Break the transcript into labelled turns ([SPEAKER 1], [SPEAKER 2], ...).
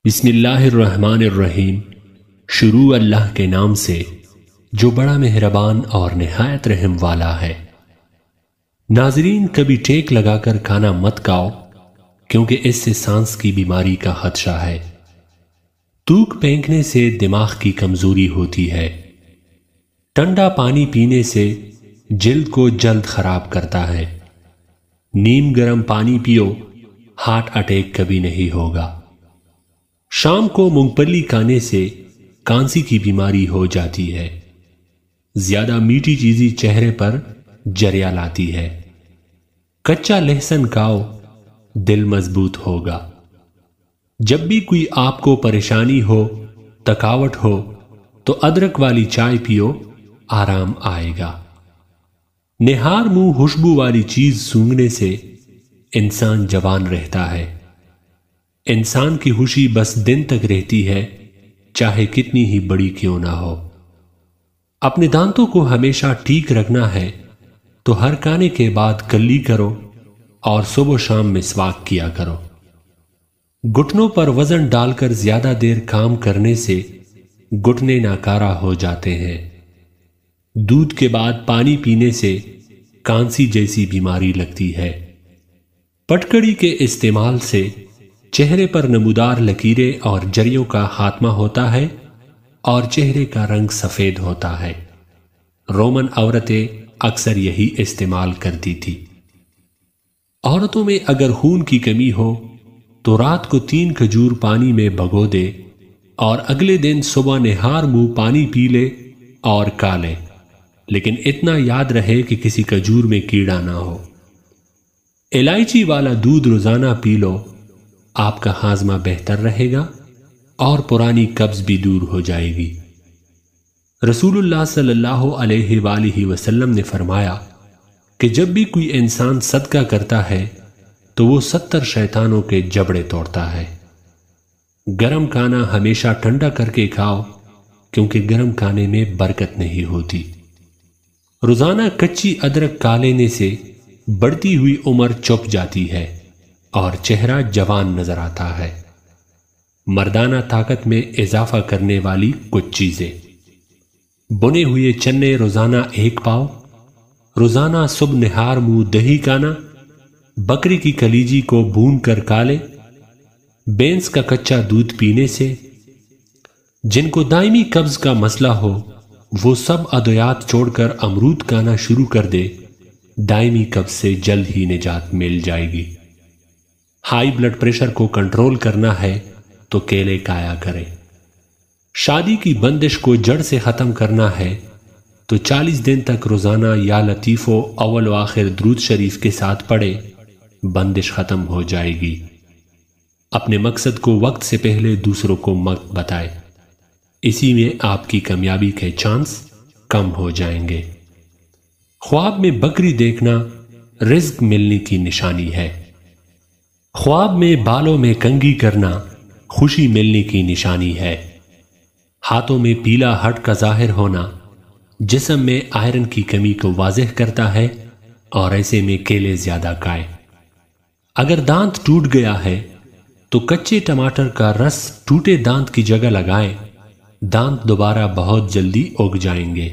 [SPEAKER 1] بسم اللہ الرحمن الرحیم۔ شروع اللہ کے نام سے جو بڑا مہربان اور نہایت رحم والا ہے۔ ناظرین، کبھی ٹیک لگا کر کھانا مت کھاؤ کیونکہ اس سے سانس کی بیماری کا خدشہ ہے۔ تھوک پھینکنے سے دماغ کی کمزوری ہوتی ہے۔ ٹھنڈا پانی پینے سے جلد کو جلد خراب کرتا ہے۔ نیم گرم پانی پیو، ہارٹ اٹیک کبھی نہیں ہوگا۔ شام کو مونگ پھلی کھانے سے کانسی کی بیماری ہو جاتی ہے۔ زیادہ میٹھی چیزیں چہرے پر جریا لاتی ہے۔ کچا لہسن کھاؤ، دل مضبوط ہوگا۔ جب بھی کوئی آپ کو پریشانی ہو، تھکاوٹ ہو تو ادرک والی چائے پیو، آرام آئے گا۔ نہار منہ خوشبو والی چیز سونگھنے سے انسان جوان رہتا ہے۔ انسان کی خوشی بس دن تک رہتی ہے، چاہے کتنی ہی بڑی کیوں نہ ہو۔ اپنے دانتوں کو ہمیشہ ٹھیک رکھنا ہے تو ہر کھانے کے بعد کلی کرو اور صبح و شام مسواک کیا کرو۔ گھٹنوں پر وزن ڈال کر زیادہ دیر کام کرنے سے گھٹنے ناکارہ ہو جاتے ہیں۔ دودھ کے بعد پانی پینے سے کانسی جیسی بیماری لگتی ہے۔ پٹکڑی کے استعمال سے چہرے پر نمودار لکیریں اور جریوں کا خاتمہ ہوتا ہے اور چہرے کا رنگ سفید ہوتا ہے۔ رومن عورتیں اکثر یہی استعمال کرتی تھی۔ عورتوں میں اگر خون کی کمی ہو تو رات کو 3 کھجور پانی میں بھگو دے اور اگلے دن صبح نہار منہ پانی پی لے اور کھا لے، لیکن اتنا یاد رہے کہ کسی کھجور میں کیڑا نہ ہو۔ الائچی والا دودھ روزانہ پی لو، آپ کا ہاضمہ بہتر رہے گا اور پرانی قبض بھی دور ہو جائے گی۔ رسول اللہ صلی اللہ علیہ وآلہ وسلم نے فرمایا کہ جب بھی کوئی انسان صدقہ کرتا ہے تو وہ 70 شیطانوں کے جبڑے توڑتا ہے۔ گرم کھانا ہمیشہ ٹھنڈا کر کے کھاؤ کیونکہ گرم کھانے میں برکت نہیں ہوتی۔ روزانہ کچی ادرک کھا لینے سے بڑھتی ہوئی عمر چھپ جاتی ہے اور چہرہ جوان نظر آتا ہے۔ مردانہ طاقت میں اضافہ کرنے والی کچھ چیزیں: بنے ہوئے چنے روزانہ 1 پاؤ، روزانہ صبح نہار منہ دہی کھانا، بکری کی کلیجی کو بھون کر کھا لے، بینس کا کچا دودھ پینے سے۔ جن کو دائمی قبض کا مسئلہ ہو وہ سب ادویات چھوڑ کر امرود کھانا شروع کر دے، دائمی قبض سے جلد ہی نجات مل جائے گی۔ ہائی بلڈ پریشر کو کنٹرول کرنا ہے تو کیلے کھایا کرے۔ شادی کی بندش کو جڑ سے ختم کرنا ہے تو 40 دن تک روزانہ یا لطیف و اول و آخر درود شریف کے ساتھ پڑھے، بندش ختم ہو جائے گی۔ اپنے مقصد کو وقت سے پہلے دوسروں کو مت بتائے، اسی میں آپ کی کامیابی کے چانس کم ہو جائیں گے۔ خواب میں بکری دیکھنا رزق ملنے کی نشانی ہے۔ خواب میں بالوں میں کنگھی کرنا خوشی ملنے کی نشانی ہے۔ ہاتھوں میں پیلا ہٹ کا ظاہر ہونا جسم میں آئرن کی کمی کو واضح کرتا ہے اور ایسے میں کیلے زیادہ کھائیں۔ اگر دانت ٹوٹ گیا ہے تو کچے ٹماٹر کا رس ٹوٹے دانت کی جگہ لگائیں، دانت دوبارہ بہت جلدی اگ جائیں گے۔